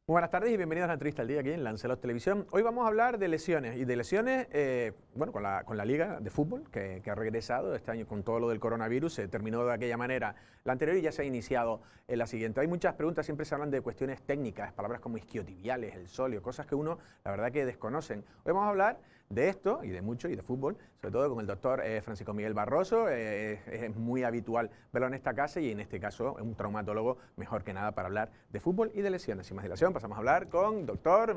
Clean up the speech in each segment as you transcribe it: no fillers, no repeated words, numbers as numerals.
Muy buenas tardes y bienvenidos a la entrevista al día aquí en Lancelot Televisión. Hoy vamos a hablar de lesiones y de lesiones, bueno, con la Liga de Fútbol que ha regresado este año con todo lo del coronavirus. Se terminó de aquella manera la anterior y ya se ha iniciado en la siguiente. Hay muchas preguntas, siempre se hablan de cuestiones técnicas, palabras como isquiotibiales, el sóleo, cosas que uno, la verdad, que desconocen. Hoy vamos a hablar de esto y de mucho y de fútbol, sobre todo con el doctor Francisco Miguel Barroso. Es muy habitual verlo en esta casa y en este caso es un traumatólogo mejor que nada para hablar de fútbol y de lesiones. Sin más dilación, pasamos a hablar con doctor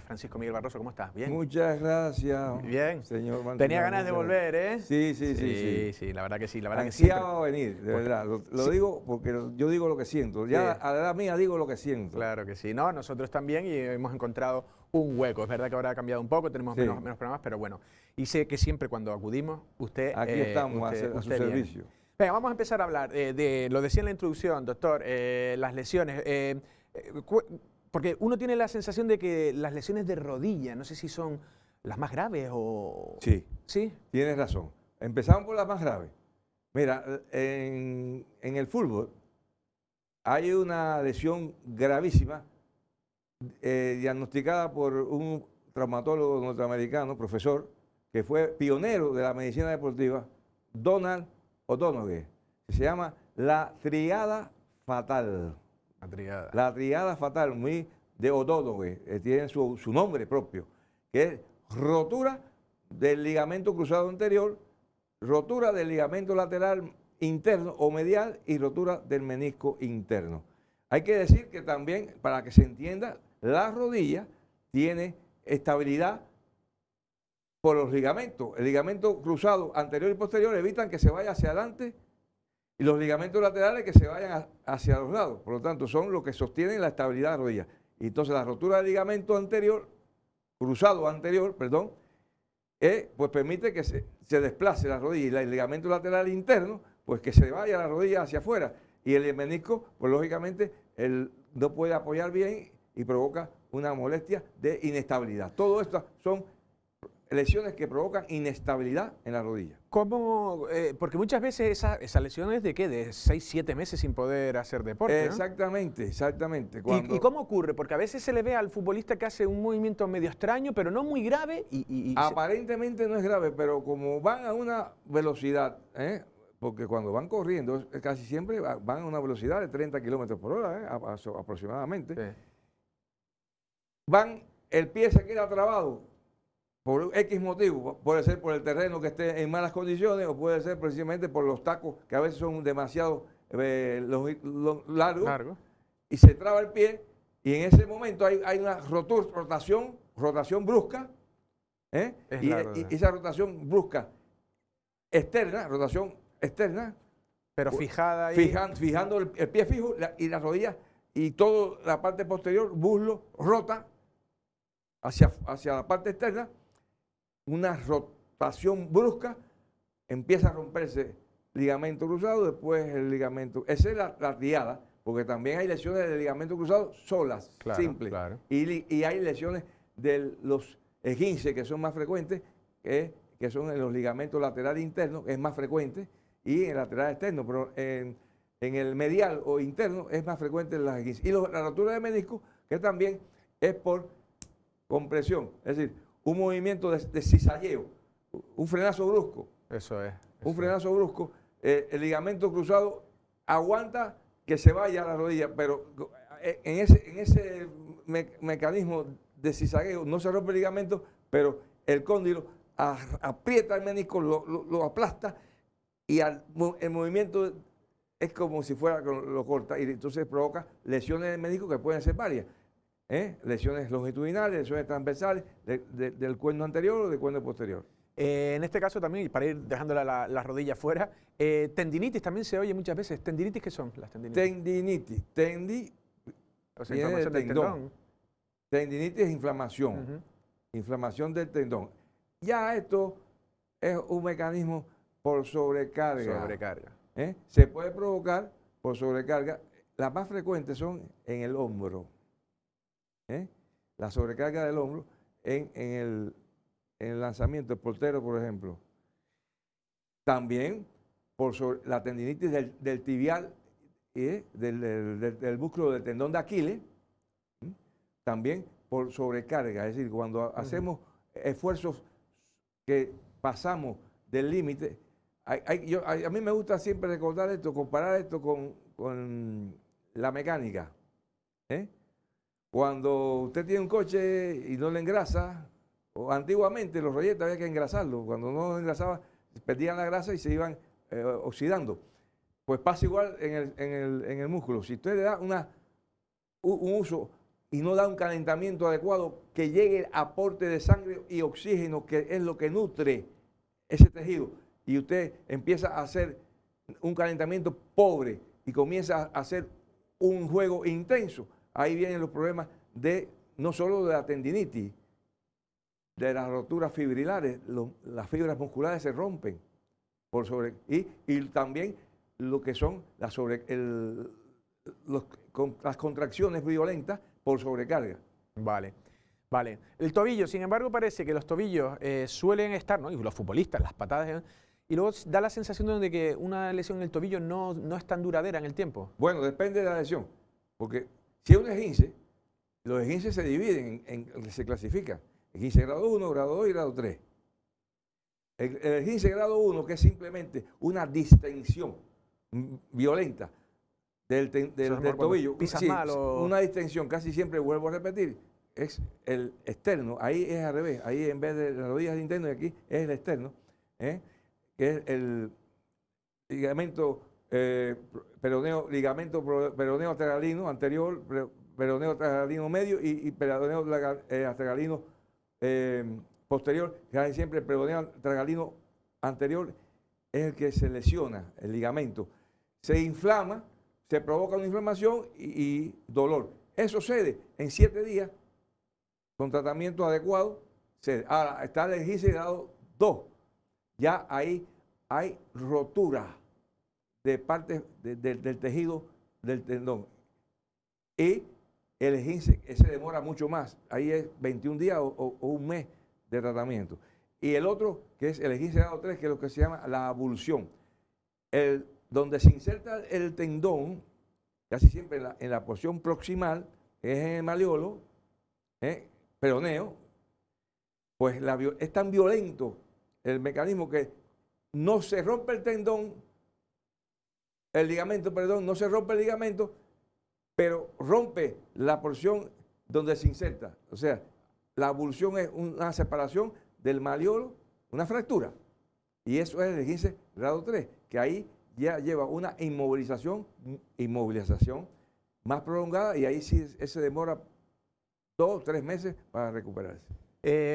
Francisco Miguel Barroso. ¿Cómo estás? ¿Bien? Muchas gracias, Bien. señor Martín. Tenía ganas de volver, ¿eh? Sí, la verdad que sí. La verdad ansiaba venir, de verdad. Lo digo porque yo digo lo que siento. Ya a la edad mía digo lo que siento. Claro que sí. No, nosotros también y hemos encontrado un hueco. Es verdad que ahora ha cambiado un poco, tenemos menos programas, pero bueno. Y sé que siempre cuando acudimos, usted... Aquí estamos a su servicio. Venga, vamos a empezar a hablar de lo decía en la introducción, doctor, las lesiones. Porque uno tiene la sensación de que las lesiones de rodilla, no sé si son las más graves o... Sí, tienes razón. Empezamos por las más graves. Mira, en el fútbol hay una lesión gravísima diagnosticada por un traumatólogo norteamericano, profesor, que fue pionero de la medicina deportiva, Donald O'Donoghue, que se llama la triada fatal. La triada fatal, muy de O'Donoghue, tiene su nombre propio, que es rotura del ligamento cruzado anterior, rotura del ligamento lateral interno o medial y rotura del menisco interno. Hay que decir que también, para que se entienda, la rodilla tiene estabilidad por los ligamentos. El ligamento cruzado anterior y posterior evitan que se vaya hacia adelante y los ligamentos laterales que se vayan hacia los lados. Por lo tanto, son los que sostienen la estabilidad de la rodilla. Y entonces la rotura del ligamento anterior, cruzado anterior, perdón, pues permite que se desplace la rodilla y el ligamento lateral interno, pues que se vaya la rodilla hacia afuera. Y el menisco, pues lógicamente, él no puede apoyar bien y provoca una molestia de inestabilidad. Todo esto son lesiones que provocan inestabilidad en la rodilla. ¿Cómo? Porque muchas veces esas lesiones de ¿qué? De 6, 7 meses sin poder hacer deporte, ¿no? Exactamente. ¿Y cómo ocurre? Porque a veces se le ve al futbolista que hace un movimiento medio extraño, pero no muy grave. Aparentemente no es grave, pero como van a una velocidad, porque cuando van corriendo, casi siempre van a una velocidad de 30 kilómetros por hora, aproximadamente. Sí. El pie se queda trabado por X motivo, puede ser por el terreno que esté en malas condiciones o puede ser precisamente por los tacos que a veces son demasiado largos y se traba el pie y en ese momento hay una rotación brusca y esa rotación brusca rotación externa, pero fijada ahí. Fijando el pie fijo y la rodilla y toda la parte posterior, muslo, rota hacia la parte externa. Una rotación brusca, empieza a romperse ligamento cruzado, después el ligamento. Esa es la triada, porque también hay lesiones de ligamento cruzado solas, simples. Claro. Y hay lesiones de los esguinces que son más frecuentes, que son en los ligamentos lateral internos, es más frecuente, y en el lateral externo, pero en el medial o interno es más frecuente en las esguinces. Y la rotura de menisco, que también es por compresión, es decir, un movimiento de cizalleo, un frenazo brusco. Un frenazo brusco. El ligamento cruzado aguanta que se vaya a la rodilla, pero en ese mecanismo de cizalleo no se rompe el ligamento, pero el cóndilo aprieta el menisco, lo aplasta y el movimiento es como si fuera lo corta y entonces provoca lesiones del menisco que pueden ser varias. Lesiones longitudinales, lesiones transversales del cuerno anterior o del cuerno posterior. En este caso también, para ir dejando la rodilla fuera, tendinitis también se oye muchas veces. ¿Tendinitis qué son las tendinitis? O sea, inflamación del tendón. Tendinitis es inflamación. Inflamación del tendón. Ya esto es un mecanismo por sobrecarga. Se puede provocar por sobrecarga. Las más frecuentes son en el hombro. La sobrecarga del hombro en el lanzamiento, el portero, por ejemplo. También por la tendinitis del tibial, del músculo del tendón de Aquiles, también por sobrecarga, es decir, cuando hacemos esfuerzos que pasamos del límite. A mí me gusta siempre recordar esto, comparar esto con la mecánica. ¿eh? Cuando usted tiene un coche y no le engrasa, o antiguamente los rolletes había que engrasarlos, cuando no engrasaba perdían la grasa y se iban oxidando. Pues pasa igual en el músculo. Si usted le da un uso y no da un calentamiento adecuado, que llegue el aporte de sangre y oxígeno, que es lo que nutre ese tejido, y usted empieza a hacer un calentamiento pobre y comienza a hacer un juego intenso, ahí vienen los problemas no solo de la tendinitis, de las roturas fibrilares, las fibras musculares se rompen y también lo que son las contracciones violentas por sobrecarga. Vale, vale. El tobillo, sin embargo, parece que los tobillos suelen estar, ¿no? Y los futbolistas, las patadas, y luego da la sensación de que una lesión en el tobillo no es tan duradera en el tiempo. Bueno, depende de la lesión, porque si es un esguince, los esguinces se dividen, se clasifican. Esguince grado 1, grado 2 y grado 3. El esguince grado 1, que es simplemente una distensión violenta del tobillo. Pisas Sí, mal o... una distensión, casi siempre, vuelvo a repetir, es el externo. Ahí es al revés. Ahí en vez de las rodillas interno y aquí es el externo, que es el ligamento peroneo astergalino anterior, peroneo astergalino medio y peroneo astergalino posterior. Casi siempre el peroneo astergalino anterior es el que se lesiona, el ligamento. Se inflama, se provoca una inflamación y dolor. Eso cede en 7 días con tratamiento adecuado. Ahora está el esguince grado 2. Ya ahí hay rotura de parte del tejido del tendón. Y el esguince, ese demora mucho más. Ahí es 21 días o un mes de tratamiento. Y el otro, que es el esguince grado 3, que es lo que se llama la abulsión. Donde se inserta el tendón, casi siempre en la porción proximal, es en el malleolo, peroneo, pues es tan violento el mecanismo que no se rompe el tendón, no se rompe el ligamento, pero rompe la porción donde se inserta. O sea, la abulsión es una separación del malleolo, una fractura. Y eso es el esguince grado 3, que ahí ya lleva una inmovilización más prolongada y ahí sí se demora 2 o 3 meses para recuperarse.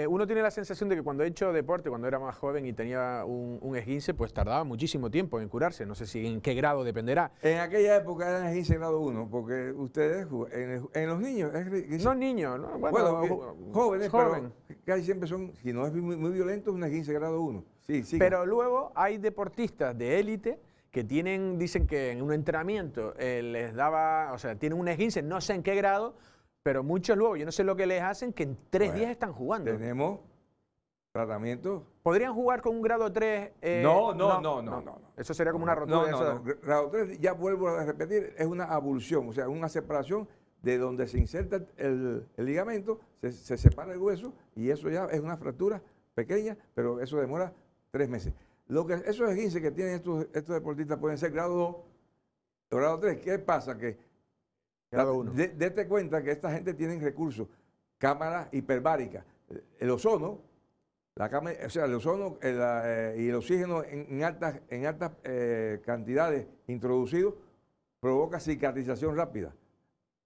Uno tiene la sensación de que cuando he hecho deporte, cuando era más joven y tenía un esguince, pues tardaba muchísimo tiempo en curarse. No sé si en qué grado dependerá. En aquella época eran esguince grado 1, porque ustedes, en los niños... No niños, ¿no? Bueno, jóvenes, pero casi siempre son, si no es muy violento, un esguince grado 1. Sí. Pero luego hay deportistas de élite que dicen que en un entrenamiento les daba, o sea, tienen un esguince, no sé en qué grado, pero muchos luego, yo no sé lo que les hacen, que en 3 días están jugando. Tenemos tratamientos. ¿Podrían jugar con un grado 3? No. Eso sería como una rotura. No. Grado 3, ya vuelvo a repetir, es una abulsión, o sea, una separación de donde se inserta el ligamento, se separa el hueso y eso ya es una fractura pequeña, pero eso demora 3 meses. Esos esguinces que tienen estos deportistas pueden ser grado 2 o grado 3. ¿Qué pasa? Que date cuenta que esta gente tiene recursos, cámaras hiperbáricas, el ozono, el ozono y el oxígeno en altas cantidades introducidos provoca cicatrización rápida.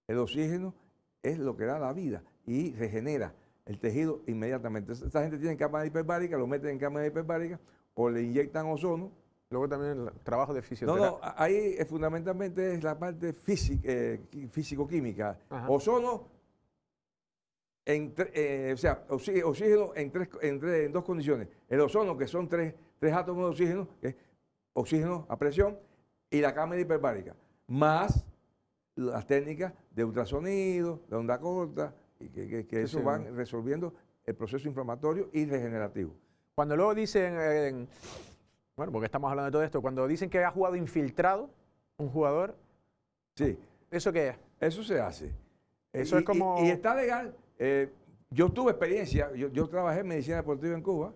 El oxígeno es lo que da la vida y regenera el tejido inmediatamente. Esta gente tiene cámara hiperbárica, lo meten en cámara hiperbárica o le inyectan ozono. Luego también el trabajo de fisioterapia. No, ahí fundamentalmente es la parte físico-química. Ozono, oxígeno en 2 condiciones. El ozono, que son 3 átomos de oxígeno, que es oxígeno a presión, y la cámara hiperbárica, más las técnicas de ultrasonido, de onda corta, y que eso van resolviendo el proceso inflamatorio y regenerativo. Cuando luego dicen, bueno, porque estamos hablando de todo esto, cuando dicen que ha jugado infiltrado un jugador, sí. ¿eso qué es? Eso se hace. Eso es como... Y está legal. Yo tuve experiencia, yo trabajé en medicina deportiva en Cuba,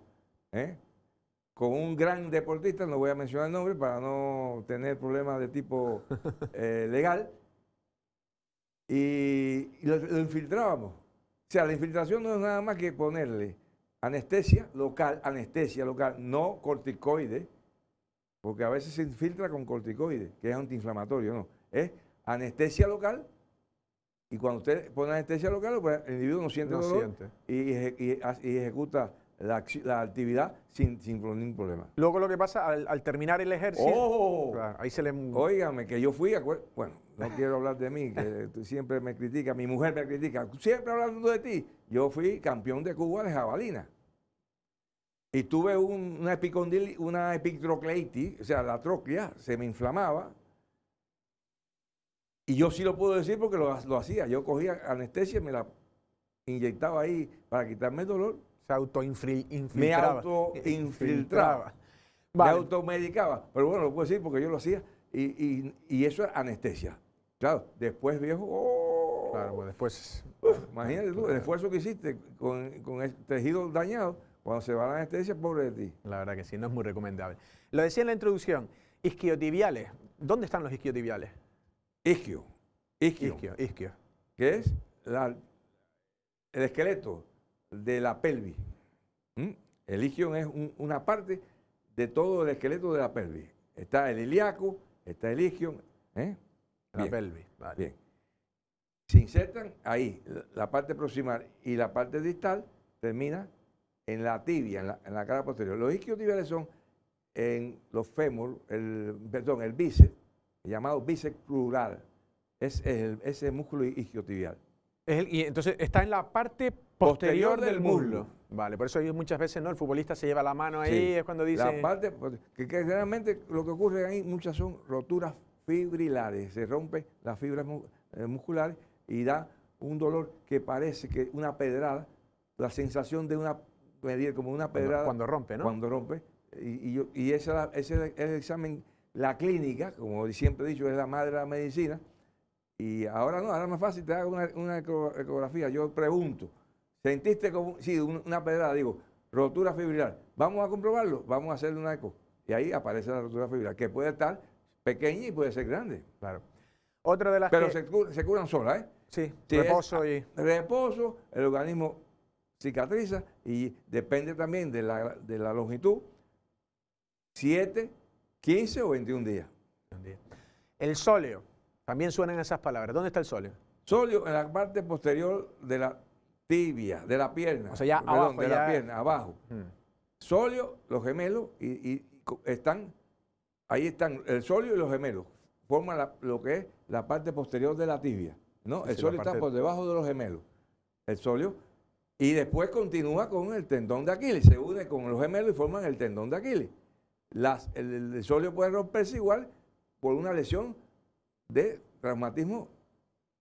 con un gran deportista, no voy a mencionar el nombre para no tener problemas de tipo legal, y lo infiltrábamos. O sea, la infiltración no es nada más que ponerle anestesia local, no corticoide, porque a veces se infiltra con corticoide, que es antiinflamatorio, no. Es anestesia local, y cuando usted pone anestesia local, pues el individuo no siente dolor y ejecuta la actividad sin ningún problema. Luego lo que pasa, al terminar el ejército, ¡Oh! claro, ahí se le... Óigame, que yo fui, bueno, no quiero hablar de mí, que tú siempre me criticas, mi mujer me critica, siempre hablando de ti. Yo fui campeón de Cuba de jabalina. Y tuve una epictrocleitis, o sea, la tróclea se me inflamaba. Y yo sí lo puedo decir porque lo hacía. Yo cogía anestesia y me la inyectaba ahí para quitarme el dolor. Se autoinfiltraba. Me autoinfiltraba. Vale. Me automedicaba. Pero bueno, lo puedo decir porque yo lo hacía. Y eso es anestesia. Claro, después, viejo, ¡oh! Claro, pues después... Imagínate tú, el esfuerzo que hiciste con el tejido dañado, cuando se va la anestesia, pobre de ti. La verdad que sí, no es muy recomendable. Lo decía en la introducción, isquiotibiales. ¿Dónde están los isquiotibiales? Isquio. Isquio. Que es el esqueleto de la pelvis. El isquio es una parte de todo el esqueleto de la pelvis. Está el ilíaco, está el isquio. La pelvis. Vale. Bien. Se insertan ahí, la parte proximal y la parte distal termina en la tibia, en la cara posterior. Los isquiotibiales son en los fémur, el bíceps, llamado bíceps plural. Es el músculo isquiotibial. Y entonces está en la parte posterior del muslo. Vale, por eso muchas veces no el futbolista se lleva la mano ahí, Sí, es cuando dice... La parte, que generalmente lo que ocurre ahí, muchas son roturas fibrilares. Se rompen las fibras musculares y da un dolor que parece que una pedrada, la sensación de como una pedrada. Cuando rompe, ¿no? Cuando rompe. Y ese es el examen, la clínica, como siempre he dicho, es la madre de la medicina. Y ahora no, ahora es más fácil, te hago una ecografía. Yo pregunto, ¿sentiste como, sí, una pedrada? Digo, rotura fibrilar. ¿Vamos a comprobarlo? Vamos a hacerle una eco. Y ahí aparece la rotura fibrilar, que puede estar pequeña y puede ser grande. Claro. Otra de las Pero que... se curan solas, ¿eh? Sí, Si reposo reposo, el organismo cicatriza y depende también de la longitud, 7, 15 o 21 días. El sóleo, también suenan esas palabras. ¿Dónde está el sóleo? Sóleo en la parte posterior de la tibia, de la pierna. O sea, ya abajo. La pierna, abajo. Sóleo, los gemelos, ahí están el sóleo y los gemelos. Forman lo que es la parte posterior de la tibia. ¿No? Sí, el sóleo está por debajo de los gemelos. El sóleo. Y después continúa con el tendón de Aquiles. Se une con los gemelos y forman el tendón de Aquiles. El sóleo puede romperse igual por una lesión de traumatismo,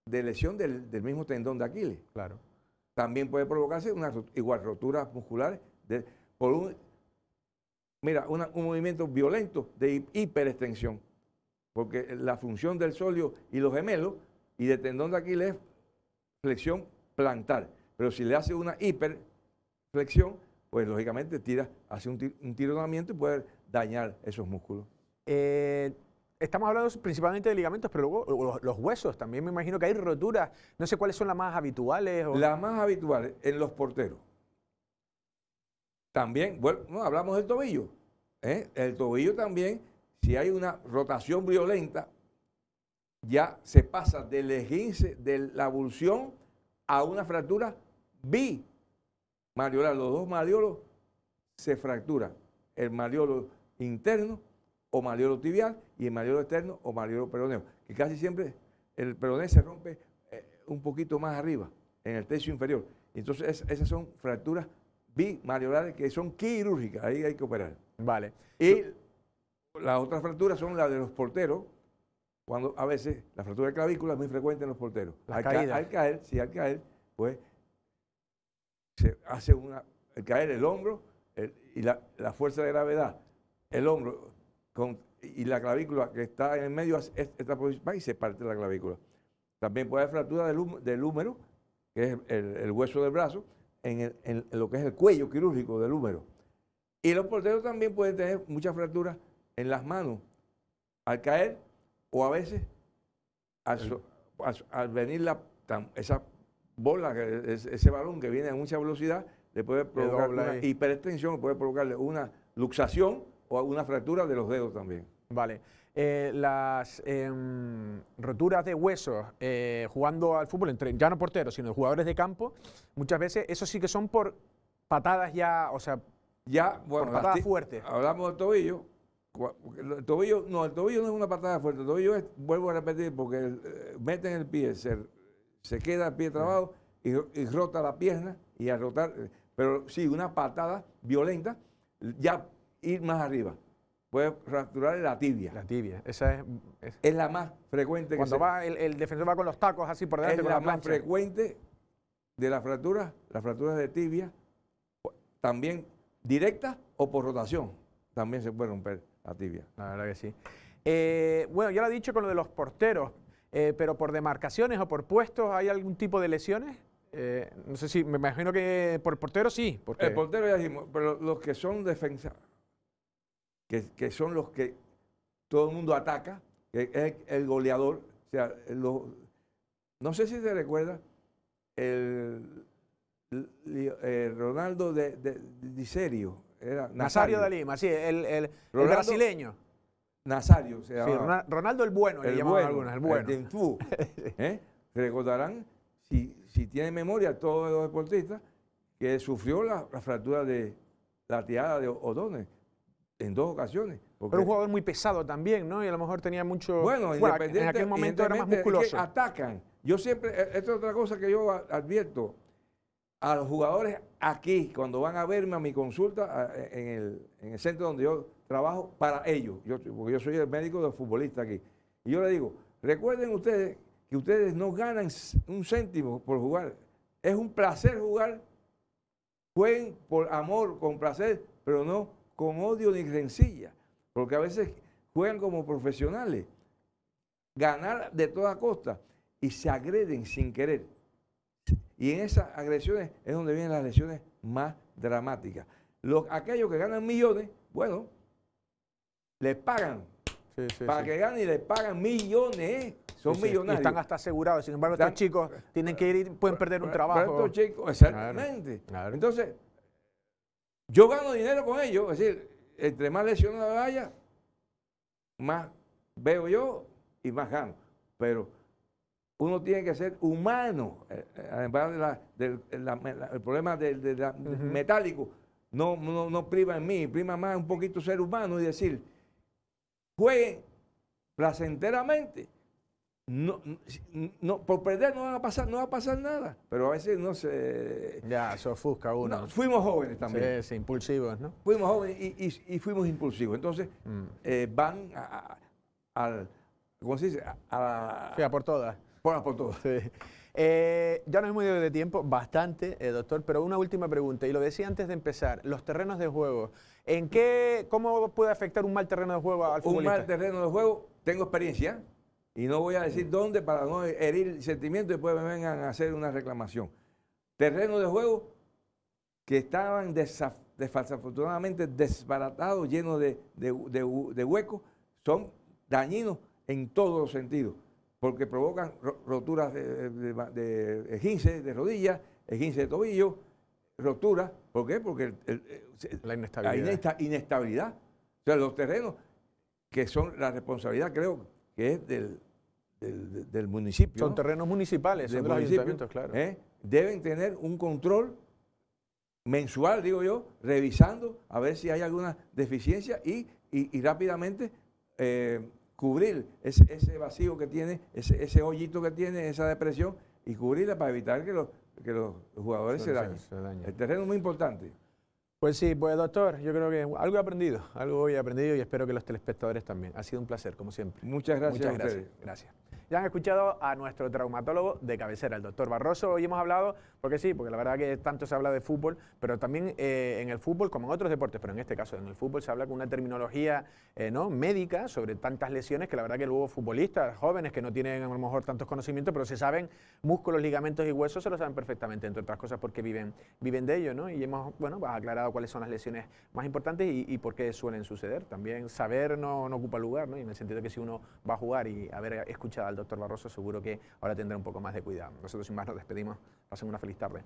de lesión del mismo tendón de Aquiles. Claro. También puede provocarse igual roturas musculares por un movimiento violento de hiperextensión. Porque la función del sóleo y los gemelos y del tendón de Aquiles es flexión plantar. Pero si le hace una hiperflexión, pues lógicamente hace un tironamiento y puede dañar esos músculos. Estamos hablando principalmente de ligamentos, pero luego los huesos también me imagino que hay roturas. No sé cuáles son las más habituales. Las más habituales en los porteros. También, bueno, no, hablamos del tobillo. El tobillo también, si hay una rotación violenta, ya se pasa del esguince, de la abulsión, a una fractura bimalleolar. Los dos malleolos se fracturan. El malleolo interno o malleolo tibial y el malleolo externo o malleolo peroneo. Que casi siempre el peroneo se rompe un poquito más arriba, en el tercio inferior. Entonces esas son fracturas bimalleolares que son quirúrgicas. Ahí hay que operar. Vale. Y las otras fracturas son las de los porteros. Cuando a veces la fractura de clavícula es muy frecuente en los porteros. Al caer, pues se hace al caer el hombro y la fuerza de gravedad, el hombro y la clavícula que está en el medio, esta posición, y se parte la clavícula. También puede haber fractura del húmero, que es el hueso del brazo, en lo que es el cuello quirúrgico del húmero. Y los porteros también pueden tener muchas fracturas en las manos al caer o a veces al venir esa bola, ese balón que viene a mucha velocidad, le puede provocar una hiperextensión, puede provocarle una luxación o una fractura de los dedos también. Vale. Las roturas de huesos jugando al fútbol, ya no porteros, sino jugadores de campo, muchas veces eso sí que son por patadas ya, o sea, ya, bueno, por patadas fuertes. Hablamos del tobillo. El tobillo no es una patada fuerte, el tobillo es, vuelvo a repetir, porque meten el pie, se queda el pie trabado y rota la pierna y al rotar, pero sí, una patada violenta, ya ir más arriba. Puede fracturar la tibia. La tibia, esa es la más frecuente. Cuando el defensor va con los tacos así por delante. Es la más frecuente de las fracturas de tibia, también directa o por rotación. También se puede romper la tibia. La verdad que sí. Bueno, ya lo he dicho con lo de los porteros, pero por demarcaciones o por puestos, ¿hay algún tipo de lesiones? No sé si, me imagino que por portero sí. Porque... El portero ya dijimos, pero los que son defensa, que son los que todo el mundo ataca, que es el goleador. O sea, no sé si se recuerda Ronaldo Di Serio. Era Nazario de Lima, sí, el brasileño. Nazario se llamaba. Sí, Ronaldo el bueno, le llamaban algunos, el bueno. Recordarán, si tienen memoria todos los deportistas, que sufrió la fractura de la tiada de O'Donnell en 2 ocasiones. Pero un jugador muy pesado también, ¿no? Y a lo mejor tenía mucho... Bueno, en aquel momento era más musculoso. Es que atacan. Yo siempre, esta es otra cosa que yo advierto a los jugadores aquí, cuando van a verme a mi consulta en el centro donde yo trabajo, para ellos, porque yo soy el médico del futbolista aquí. Y yo les digo, recuerden ustedes que ustedes no ganan un céntimo por jugar. Es un placer jugar. Jueguen por amor, con placer, pero no con odio ni rencilla. Porque a veces juegan como profesionales. Ganar de toda costa y se agreden sin querer. Y en esas agresiones es donde vienen las lesiones más dramáticas. Aquellos que ganan millones, bueno, les pagan. Para que ganen y les pagan millones, son millonarios. Y están hasta asegurados. Sin embargo, estos chicos tienen que ir, pueden perder un trabajo. Estos chicos, exactamente. Claro. Entonces, yo gano dinero con ellos. Es decir, entre más lesionados haya, más veo yo y más gano. Pero uno tiene que ser humano. Además el problema del metálico no priva en mí, priva más un poquito ser humano y decir, jueguen placenteramente. Por perder no va a pasar nada, pero a veces no se... Ya, se ofusca uno. Fuimos jóvenes también. Sí, impulsivos, ¿no? Fuimos jóvenes y fuimos impulsivos. Entonces, van ¿cómo se dice? Sí, a por todas. Por todas. Sí. Ya nos hemos ido de tiempo, bastante, doctor, pero una última pregunta, y lo decía antes de empezar, los terrenos de juego, ¿cómo puede afectar un mal terreno de juego al futbolista? Un mal terreno de juego, tengo experiencia, y no voy a decir dónde para no herir sentimientos y después me vengan a hacer una reclamación. Terrenos de juego que estaban desafortunadamente desbaratados, llenos de huecos, son dañinos en todos los sentidos, porque provocan roturas de esguince de rodilla, esguince de tobillo, roturas. ¿Por qué? Porque la inestabilidad. Hay inestabilidad. O sea, los terrenos que son la responsabilidad, creo, que es del municipio. Son terrenos municipales, son de los ayuntamientos, claro. Deben tener un control mensual, digo yo, revisando a ver si hay alguna deficiencia y rápidamente cubrir ese vacío que tiene, ese hoyito que tiene, esa depresión, y cubrirla para evitar que los jugadores se dañen. El terreno es muy importante. Pues sí, pues doctor, yo creo que algo he aprendido y espero que los telespectadores también. Ha sido un placer, como siempre. Muchas gracias. Muchas gracias. Gracias. Ya han escuchado a nuestro traumatólogo de cabecera, el doctor Barroso. Hoy hemos hablado, porque sí, porque la verdad que tanto se habla de fútbol, pero también en el fútbol, como en otros deportes, pero en este caso en el fútbol se habla con una terminología ¿no? médica sobre tantas lesiones que la verdad que luego futbolistas jóvenes que no tienen a lo mejor tantos conocimientos, pero se saben músculos, ligamentos y huesos, se lo saben perfectamente, entre otras cosas porque viven de ello, ¿no? Y hemos aclarado cuáles son las lesiones más importantes y por qué suelen suceder. También saber no ocupa lugar, ¿no? Y en el sentido de que si uno va a jugar y haber escuchado al doctor Barroso, seguro que ahora tendrá un poco más de cuidado. Nosotros sin más nos despedimos. Pasen una feliz tarde.